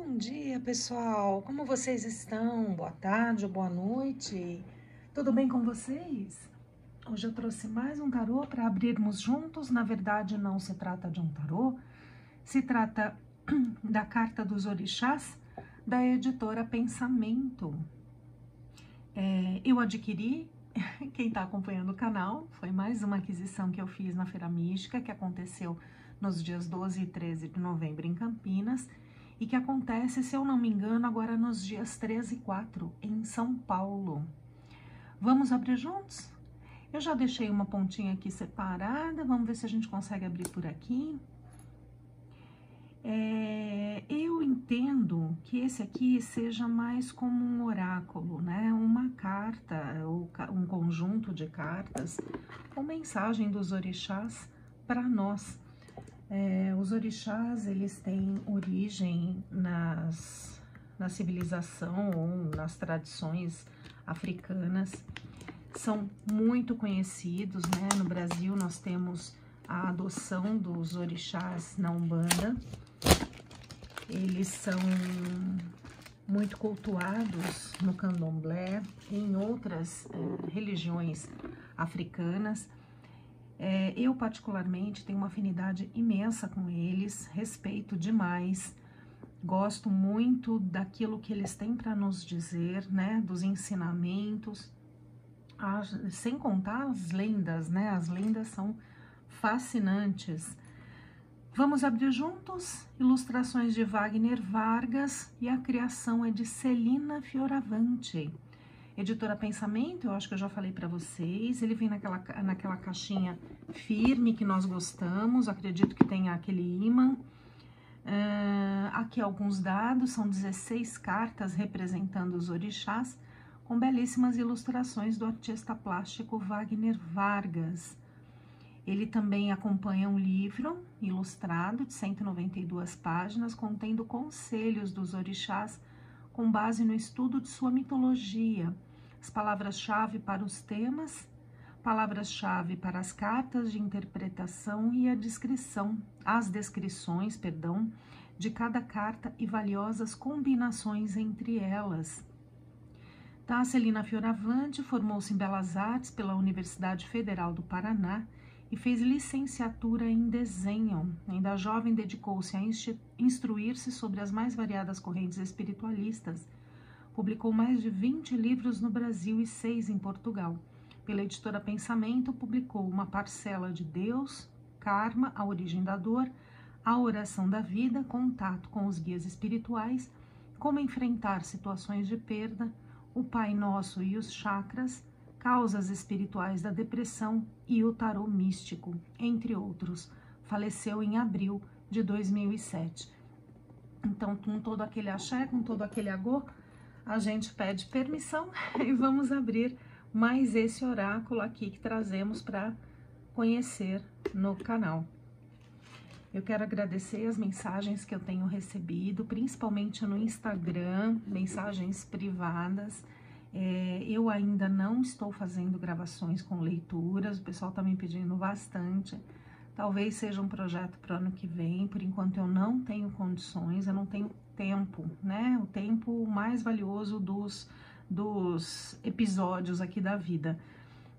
Bom dia, pessoal! Como vocês estão? Boa tarde ou boa noite? Tudo bem com vocês? Hoje eu trouxe mais um tarô para abrirmos juntos. Na verdade, não se trata de um tarô, se trata da Carta dos Orixás, da editora Pensamento. Eu adquiri, quem está acompanhando o canal, foi mais uma aquisição que eu fiz na Feira Mística, que aconteceu nos dias 12 e 13 de novembro em Campinas, e que acontece, se eu não me engano, agora nos dias 13 e 4 em São Paulo. Vamos abrir juntos? Eu já deixei uma pontinha aqui separada, vamos ver se a gente consegue abrir por aqui. Eu entendo que esse aqui seja mais como um oráculo, né? Uma carta, ou um conjunto de cartas, com mensagem dos orixás para nós. Os orixás, eles têm origem na civilização ou nas tradições africanas, são muito conhecidos, né? No Brasil nós temos a adoção dos orixás na Umbanda, eles são muito cultuados no Candomblé e em outras religiões africanas. Eu, particularmente, tenho uma afinidade imensa com eles, respeito demais, gosto muito daquilo que eles têm para nos dizer, né, dos ensinamentos, sem contar as lendas, né, as lendas são fascinantes. Vamos abrir juntos? Ilustrações de Wagner Vargas e a criação é de Celina Fioravante. Editora Pensamento, eu acho que eu já falei para vocês, ele vem naquela caixinha firme que nós gostamos, acredito que tenha aquele ímã. Aqui alguns dados, são 16 cartas representando os orixás, com belíssimas ilustrações do artista plástico Wagner Vargas. Ele também acompanha um livro ilustrado de 192 páginas, contendo conselhos dos orixás com base no estudo de sua mitologia, as palavras-chave para os temas, palavras-chave para as cartas de interpretação e as descrições de cada carta e valiosas combinações entre elas. Tá, Celina Fioravante formou-se em Belas Artes pela Universidade Federal do Paraná e fez licenciatura em desenho. Ainda jovem, dedicou-se a instruir-se sobre as mais variadas correntes espiritualistas. Publicou mais de 20 livros no Brasil e 6 em Portugal. Pela editora Pensamento, publicou Uma Parcela de Deus, Karma, A Origem da Dor, A Oração da Vida, Contato com os Guias Espirituais, Como Enfrentar Situações de Perda, O Pai Nosso e os Chakras, Causas Espirituais da Depressão e o Tarô Místico, entre outros. Faleceu em abril de 2007. Então, com todo aquele axé, com todo aquele agô, a gente pede permissão e vamos abrir mais esse oráculo aqui que trazemos para conhecer no canal. Eu quero agradecer as mensagens que eu tenho recebido, principalmente no Instagram, mensagens privadas. Eu ainda não estou fazendo gravações com leituras, o pessoal está me pedindo bastante. Talvez seja um projeto para o ano que vem, por enquanto eu não tenho condições, eu não tenho tempo, né? O tempo mais valioso dos episódios aqui da vida.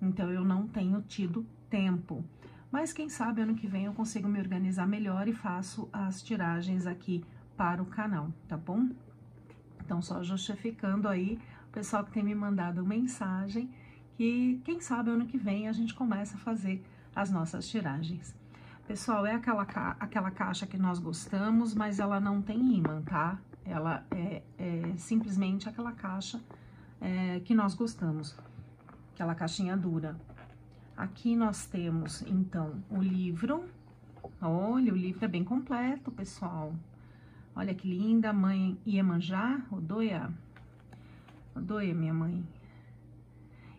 Então eu não tenho tido tempo. Mas quem sabe ano que vem eu consigo me organizar melhor e faço as tiragens aqui para o canal, tá bom? Então só justificando aí o pessoal que tem me mandado mensagem que quem sabe ano que vem a gente começa a fazer as nossas tiragens. Pessoal, é aquela caixa que nós gostamos, mas ela não tem ímã, tá? Ela é simplesmente aquela caixa que nós gostamos, aquela caixinha dura. Aqui nós temos, então, o livro. Olha, o livro é bem completo, pessoal. Olha que linda, Mãe Iemanjá, Odoia. Odoia, minha mãe.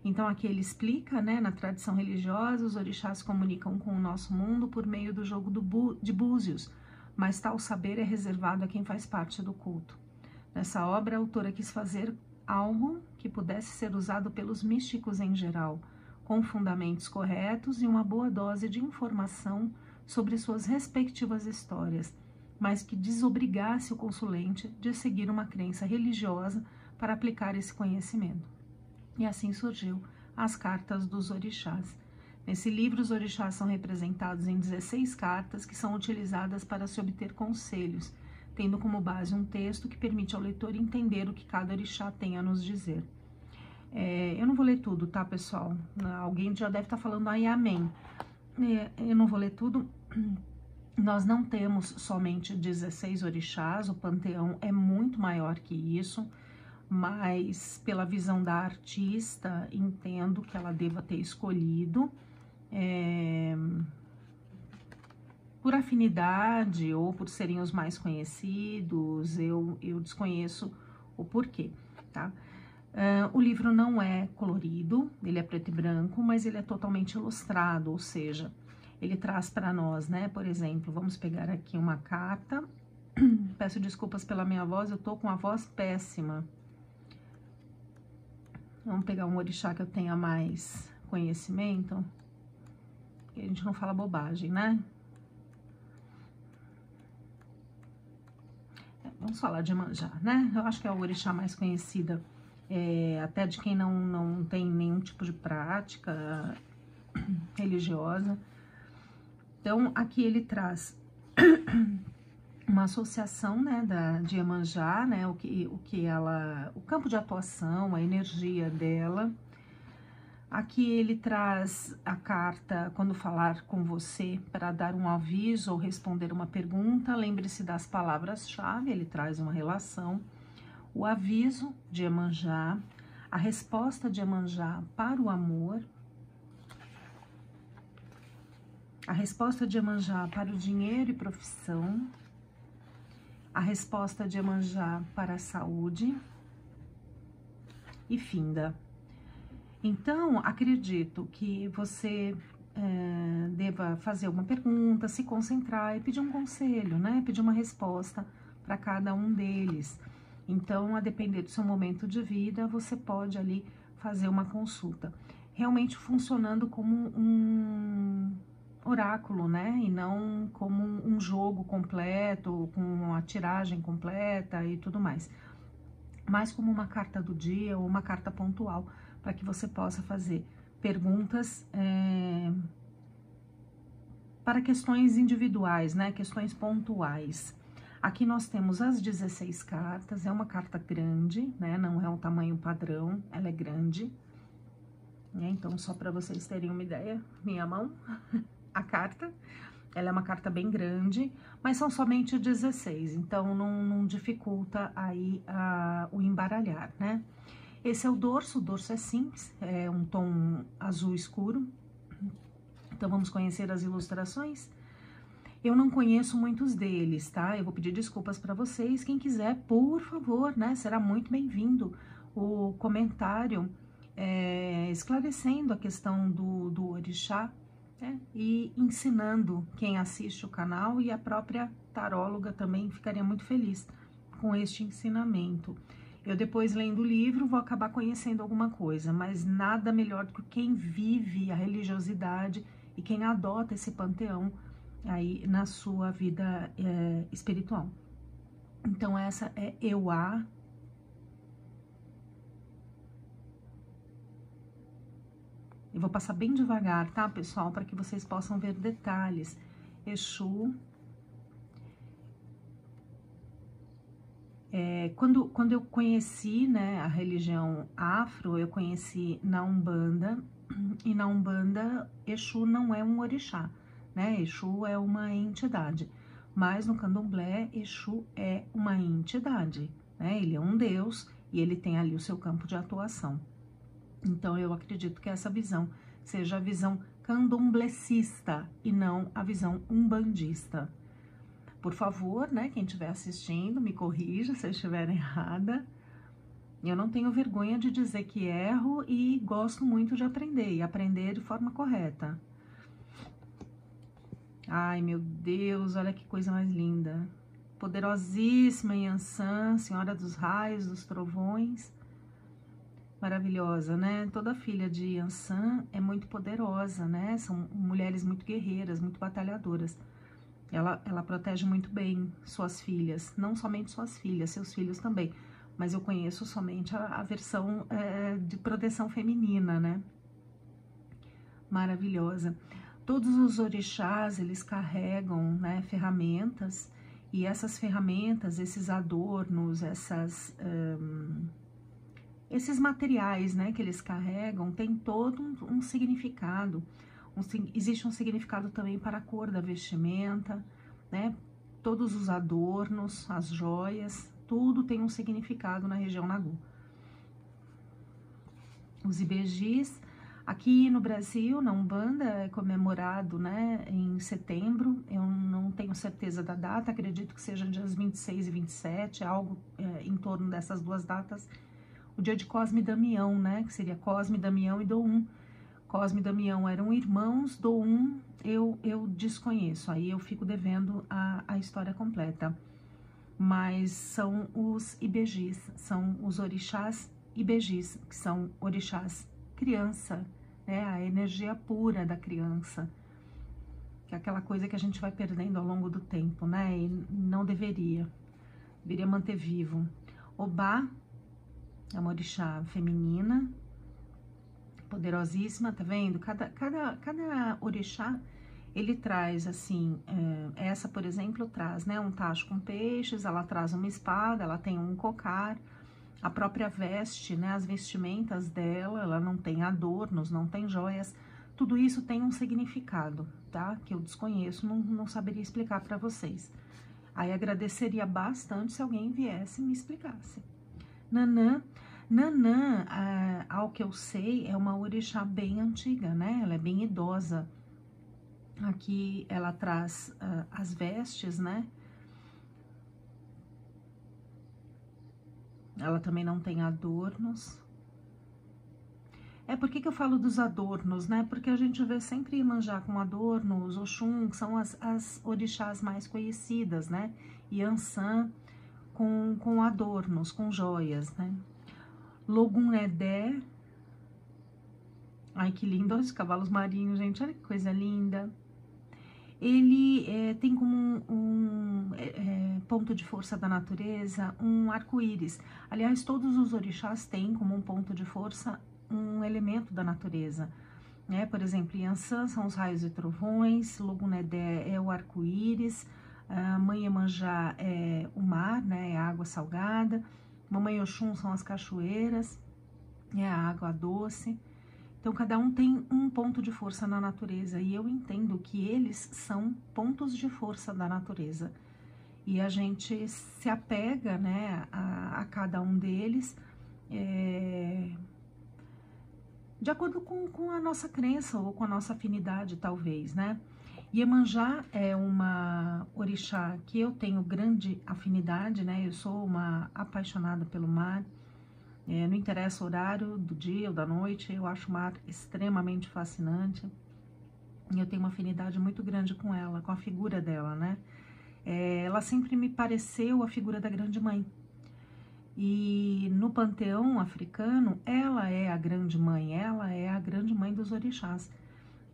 Então, aqui ele explica, né, na tradição religiosa, os orixás se comunicam com o nosso mundo por meio do jogo de búzios, mas tal saber é reservado a quem faz parte do culto. Nessa obra, a autora quis fazer algo que pudesse ser usado pelos místicos em geral, com fundamentos corretos e uma boa dose de informação sobre suas respectivas histórias, mas que desobrigasse o consulente de seguir uma crença religiosa para aplicar esse conhecimento. E assim surgiu as cartas dos orixás. Nesse livro, os orixás são representados em 16 cartas que são utilizadas para se obter conselhos, tendo como base um texto que permite ao leitor entender o que cada orixá tem a nos dizer. Eu não vou ler tudo, tá, pessoal? Alguém já deve estar falando aí amém. Eu não vou ler tudo. Nós não temos somente 16 orixás, o panteão é muito maior que isso, mas pela visão da artista, entendo que ela deva ter escolhido por afinidade ou por serem os mais conhecidos, eu desconheço o porquê, tá? O livro não é colorido, ele é preto e branco, mas ele é totalmente ilustrado, ou seja, ele traz para nós, né, por exemplo, vamos pegar aqui uma carta, peço desculpas pela minha voz, eu tô com a voz péssima. Vamos pegar um orixá que eu tenha mais conhecimento, que a gente não fala bobagem, né? Vamos falar de Iemanjá, né? Eu acho que é o orixá mais conhecida, até de quem não tem nenhum tipo de prática religiosa. Então, aqui ele traz uma associação, né, de Iemanjá, né, o campo de atuação, a energia dela. Aqui ele traz a carta quando falar com você para dar um aviso ou responder uma pergunta. Lembre-se das palavras-chave, ele traz uma relação. O aviso de Iemanjá, a resposta de Iemanjá para o amor, a resposta de Iemanjá para o dinheiro e profissão, a resposta de Iemanjá para a saúde e finda. Então, acredito que você deva fazer uma pergunta, se concentrar e pedir um conselho, né? Pedir uma resposta para cada um deles. Então, a depender do seu momento de vida, você pode ali fazer uma consulta. Realmente funcionando como um oráculo, né? E não como um jogo completo, com uma tiragem completa e tudo mais. Mas como uma carta do dia ou uma carta pontual, para que você possa fazer perguntas para questões individuais, né? Questões pontuais. Aqui nós temos as 16 cartas, é uma carta grande, né? Não é um tamanho padrão, ela é grande. Né? Então, só para vocês terem uma ideia, minha mão, a carta, ela é uma carta bem grande, mas são somente 16, então não dificulta aí o embaralhar, né? Esse é o dorso é simples, é um tom azul escuro. Então, vamos conhecer as ilustrações? Eu não conheço muitos deles, tá? Eu vou pedir desculpas para vocês. Quem quiser, por favor, né? Será muito bem-vindo o comentário esclarecendo a questão do orixá, né? E ensinando quem assiste o canal, e a própria taróloga também ficaria muito feliz com este ensinamento. Eu depois, lendo o livro, vou acabar conhecendo alguma coisa, mas nada melhor do que quem vive a religiosidade e quem adota esse panteão aí na sua vida espiritual. Então, essa é Euá. Eu vou passar bem devagar, tá, pessoal? Para que vocês possam ver detalhes. Exu. Quando eu conheci, né, a religião afro, eu conheci na Umbanda. E na Umbanda, Exu não é um orixá, né? Exu é uma entidade. Mas no Candomblé, Exu é uma entidade, né? Ele é um deus e ele tem ali o seu campo de atuação. Então, eu acredito que essa visão seja a visão candomblecista e não a visão umbandista. Por favor, né, quem estiver assistindo, me corrija se eu estiver errada. Eu não tenho vergonha de dizer que erro e gosto muito de aprender, e aprender de forma correta. Ai, meu Deus, olha que coisa mais linda. Poderosíssima Yansan, Senhora dos Raios, dos Trovões. Maravilhosa, né? Toda filha de Yansan é muito poderosa, né? São mulheres muito guerreiras, muito batalhadoras. Ela protege muito bem suas filhas, não somente suas filhas, seus filhos também. Mas eu conheço somente a versão de proteção feminina, né? Maravilhosa. Todos os orixás, eles carregam, né, ferramentas, e essas ferramentas, esses adornos, esses materiais, né, que eles carregam, tem todo um significado. Existe um significado também para a cor da vestimenta, né? Todos os adornos, as joias, tudo tem um significado na região Nagô. Os ibejis, aqui no Brasil, na Umbanda, é comemorado, né, em setembro. Eu não tenho certeza da data, acredito que seja dias 26 e 27, algo em torno dessas duas datas. O dia de Cosme e Damião, né, que seria Cosme, Damião e Doum. Cosme e Damião eram irmãos, Doum eu desconheço, aí eu fico devendo a história completa. Mas são os ibejis, são os orixás ibejis, que são orixás criança, né, a energia pura da criança, que é aquela coisa que a gente vai perdendo ao longo do tempo, né, e não deveria manter vivo. Obá é uma orixá feminina, poderosíssima, tá vendo? Cada orixá, ele traz, assim, essa, por exemplo, traz, né, um tacho com peixes, ela traz uma espada, ela tem um cocar, a própria veste, né, as vestimentas dela, ela não tem adornos, não tem joias, tudo isso tem um significado, tá? Que eu desconheço, não saberia explicar para vocês. Aí agradeceria bastante se alguém viesse e me explicasse. Nanã, ao que eu sei, é uma orixá bem antiga, né? Ela é bem idosa. Aqui ela traz as vestes, né? Ela também não tem adornos. Por que eu falo dos adornos, né? Porque a gente vê sempre Iemanjá com adornos, Oxum, que são as orixás mais conhecidas, né? E Ansan com adornos, com joias, né? Logunedé. Ai, que lindo, olha os cavalos marinhos, gente, olha que coisa linda. Ele tem como ponto de força da natureza um arco-íris. Aliás, todos os orixás têm como um ponto de força um elemento da natureza, né? Por exemplo, Yansan são os raios e trovões, Logunedé é o arco-íris, Mãe Iemanjá é o mar, né? É a água salgada, Mamãe Oxum são as cachoeiras, é a água doce. Então, cada um tem um ponto de força na natureza, e eu entendo que eles são pontos de força da natureza. E a gente se apega, né, a cada um deles, de acordo com a nossa crença ou com a nossa afinidade, talvez, né? Iemanjá é uma orixá que eu tenho grande afinidade, né? Eu sou uma apaixonada pelo mar. Não interessa o horário do dia ou da noite, eu acho o mar extremamente fascinante. E eu tenho uma afinidade muito grande com ela, com a figura dela, né? Ela sempre me pareceu a figura da grande mãe. E no panteão africano, ela é a grande mãe, ela é a grande mãe dos orixás.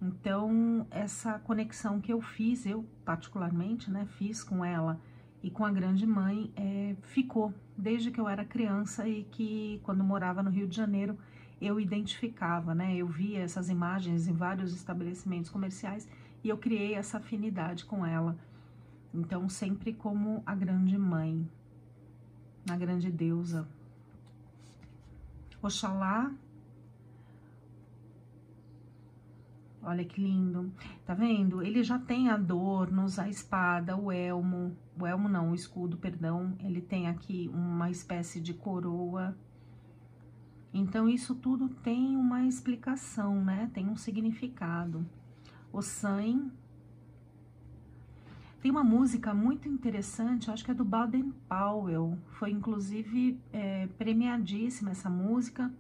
Então, essa conexão que eu fiz, eu particularmente, né, fiz com ela e com a grande mãe, ficou desde que eu era criança, e que quando morava no Rio de Janeiro eu identificava, né? Eu via essas imagens em vários estabelecimentos comerciais e eu criei essa afinidade com ela. Então, sempre como a grande mãe, a grande deusa. Oxalá. Olha que lindo, tá vendo? Ele já tem adornos, a espada, o elmo não, o escudo, perdão. Ele tem aqui uma espécie de coroa. Então, isso tudo tem uma explicação, né? Tem um significado. O Sain. Tem uma música muito interessante, acho que é do Baden Powell. Foi, inclusive, premiadíssima essa música.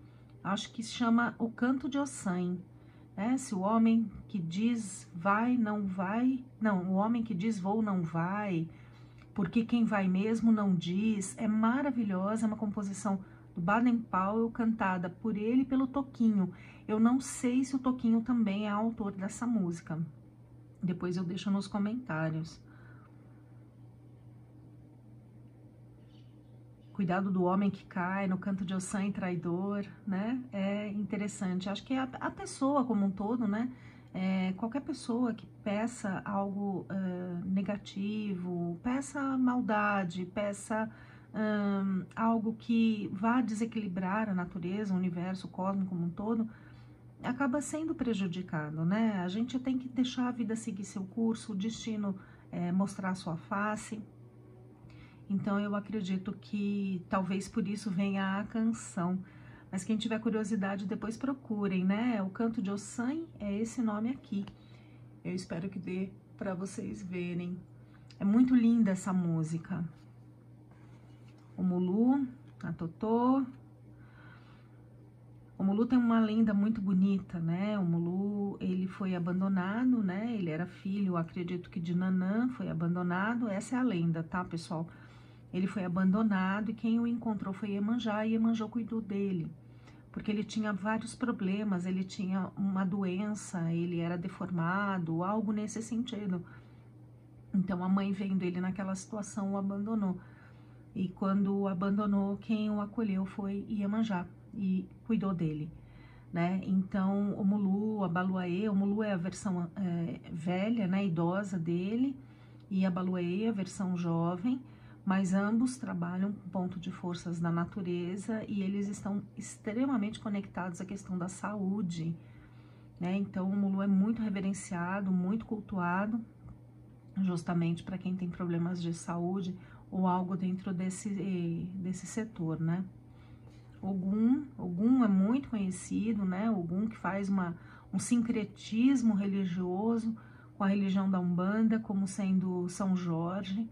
Acho que se chama O Canto de Ossan. Se o homem que diz vai, não vai, não, o homem que diz vou, não vai, porque quem vai mesmo não diz. É maravilhosa, é uma composição do Baden Powell, cantada por ele e pelo Toquinho. Eu não sei se o Toquinho também é autor dessa música, depois eu deixo nos comentários. Cuidado do homem que cai no canto de Ossan e traidor, né? É interessante. Acho que a pessoa como um todo, né? Qualquer pessoa que peça algo negativo, peça maldade, peça algo que vá desequilibrar a natureza, o universo, o cosmos como um todo, acaba sendo prejudicado, né? A gente tem que deixar a vida seguir seu curso, o destino mostrar sua face. Então eu acredito que talvez por isso venha a canção. Mas quem tiver curiosidade, depois procurem, né? O Canto de Ossan é esse nome aqui. Eu espero que dê para vocês verem. É muito linda essa música. O Mulu, a Totô. O Mulu tem uma lenda muito bonita, né? O Mulu, ele foi abandonado, né? Ele era filho, acredito que de Nanã, foi abandonado. Essa é a lenda, tá, pessoal? Ele foi abandonado e quem o encontrou foi Iemanjá, e Iemanjá cuidou dele, porque ele tinha vários problemas, ele tinha uma doença, ele era deformado, algo nesse sentido. Então a mãe, vendo ele naquela situação, o abandonou. E quando o abandonou, quem o acolheu foi Iemanjá e cuidou dele, né? Então o Mulu, a Baluaê, o Mulu é a versão velha, né, idosa dele, e a Baluaê é a versão jovem, mas ambos trabalham com ponto de forças da natureza e eles estão extremamente conectados à questão da saúde, né? Então o Mulu é muito reverenciado, muito cultuado, justamente para quem tem problemas de saúde ou algo dentro desse setor, né? Ogum é muito conhecido, né? Ogum que faz um sincretismo religioso com a religião da Umbanda, como sendo São Jorge.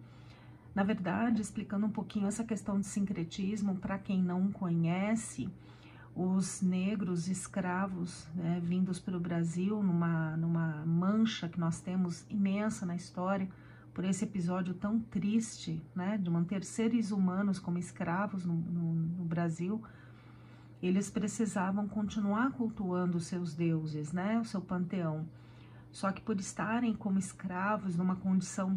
Na verdade, explicando um pouquinho essa questão de sincretismo, para quem não conhece, os negros escravos, né, vindos para o Brasil, numa mancha que nós temos imensa na história, por esse episódio tão triste, né, de manter seres humanos como escravos no Brasil, eles precisavam continuar cultuando os seus deuses, né, o seu panteão. Só que por estarem como escravos, numa condição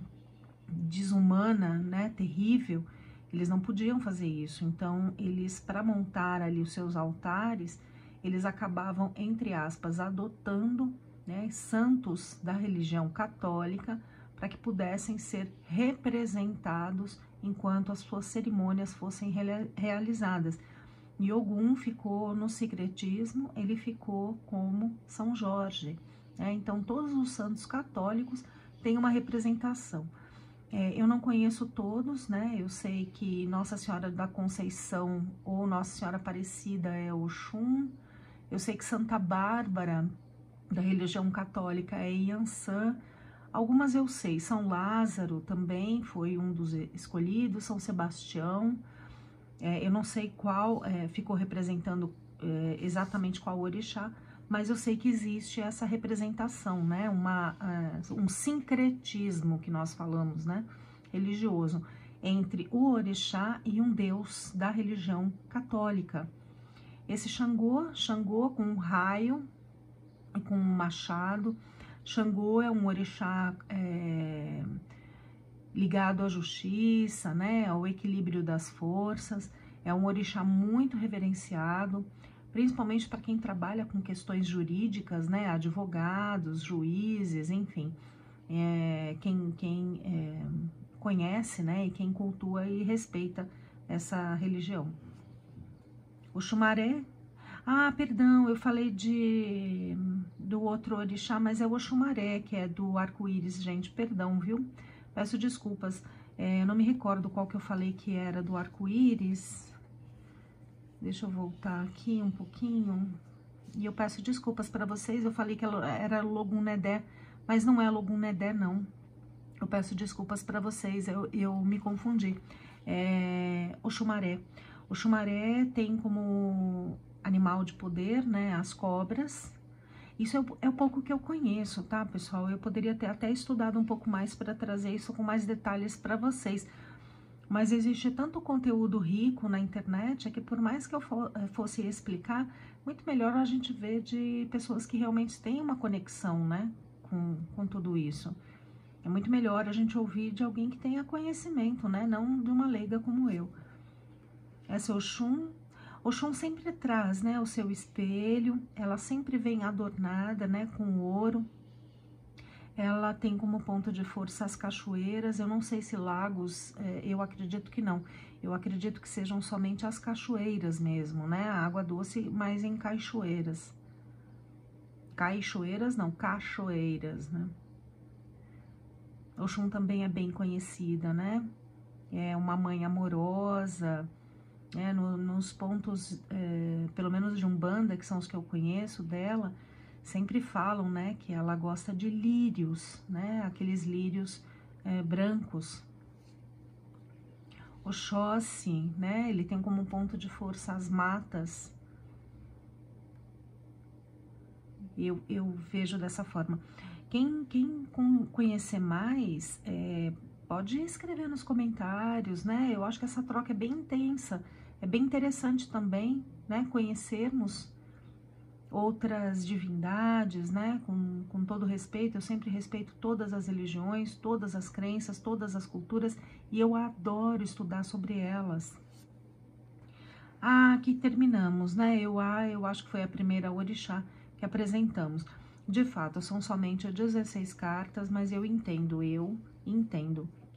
desumana, né, terrível, eles não podiam fazer isso. Então, eles, para montar ali os seus altares, eles acabavam, entre aspas, adotando, né, santos da religião católica para que pudessem ser representados enquanto as suas cerimônias fossem realizadas. E Ogum ficou no secretismo, ele ficou como São Jorge, né? Então, todos os santos católicos têm uma representação. Eu não conheço todos, né? Eu sei que Nossa Senhora da Conceição ou Nossa Senhora Aparecida é Oxum. Eu sei que Santa Bárbara, da religião católica, é Iansã. Algumas eu sei. São Lázaro também foi um dos escolhidos. São Sebastião. Eu não sei qual ficou representando exatamente qual orixá, mas eu sei que existe essa representação, né? Um sincretismo que nós falamos, né? Religioso, entre o orixá e um deus da religião católica. Esse Xangô com um raio e com um machado. Xangô é um orixá ligado à justiça, né? Ao equilíbrio das forças. É um orixá muito reverenciado, principalmente para quem trabalha com questões jurídicas, né, advogados, juízes, enfim, quem conhece, né, e quem cultua e respeita essa religião. O Xumaré, perdão, eu falei do outro orixá, mas é o Oxumaré, que é do arco-íris, gente, perdão, viu? Peço desculpas, eu não me recordo qual que eu falei que era do arco-íris. Deixa eu voltar aqui um pouquinho. E eu peço desculpas para vocês. Eu falei que era Logum Nedé, mas não é Logum Nedé, não. Eu peço desculpas para vocês. Eu me confundi. O Xumaré. O Xumaré tem como animal de poder, né, as cobras. Isso é o pouco que eu conheço, tá, pessoal? Eu poderia ter até estudado um pouco mais para trazer isso com mais detalhes para vocês. Mas existe tanto conteúdo rico na internet, que por mais que eu fosse explicar, muito melhor a gente ver de pessoas que realmente têm uma conexão, né, com tudo isso. É muito melhor a gente ouvir de alguém que tenha conhecimento, né, não de uma leiga como eu. Essa é Oxum. Oxum sempre traz, né, o seu espelho, ela sempre vem adornada, né, com ouro. Ela tem como ponto de força as cachoeiras. Eu não sei se lagos, eu acredito que não. Eu acredito que sejam somente as cachoeiras mesmo, né? A água doce, mas em cachoeiras. Cachoeiras não, cachoeiras, né? Oxum também é bem conhecida, né? É uma mãe amorosa, né? Nos pontos, pelo menos de Umbanda, que são os que eu conheço dela, sempre falam, né, que ela gosta de lírios, né, aqueles lírios brancos. Oxóssi, né, ele tem como ponto de força as matas. Eu vejo dessa forma. Quem conhecer mais, pode escrever nos comentários, né, eu acho que essa troca é bem intensa, é bem interessante também, né, conhecermos outras divindades, né, com todo respeito. Eu sempre respeito todas as religiões, todas as crenças, todas as culturas, e eu adoro estudar sobre elas. Ah, aqui terminamos, né, eu acho que foi a primeira orixá que apresentamos. De fato, são somente 16 cartas, mas eu entendo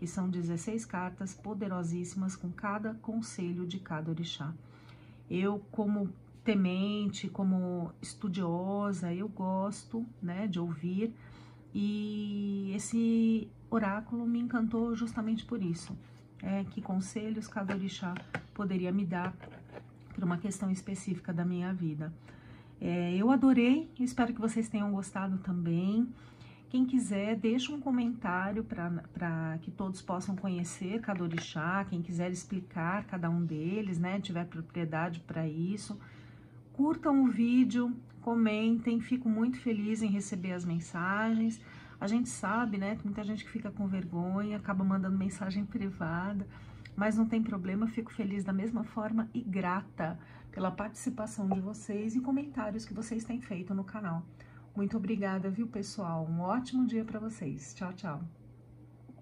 que são 16 cartas poderosíssimas com cada conselho de cada orixá. Eu, como temente, como estudiosa, eu gosto, né, de ouvir, e esse oráculo me encantou justamente por isso. Que conselhos cada orixá poderia me dar para uma questão específica da minha vida. Eu adorei, espero que vocês tenham gostado também. Quem quiser, deixa um comentário para que todos possam conhecer cada orixá, quem quiser explicar cada um deles, né, tiver propriedade para isso. Curtam o vídeo, comentem, fico muito feliz em receber as mensagens. A gente sabe, né, tem muita gente que fica com vergonha, acaba mandando mensagem privada, mas não tem problema, fico feliz da mesma forma e grata pela participação de vocês e comentários que vocês têm feito no canal. Muito obrigada, viu, pessoal? Um ótimo dia para vocês. Tchau, tchau.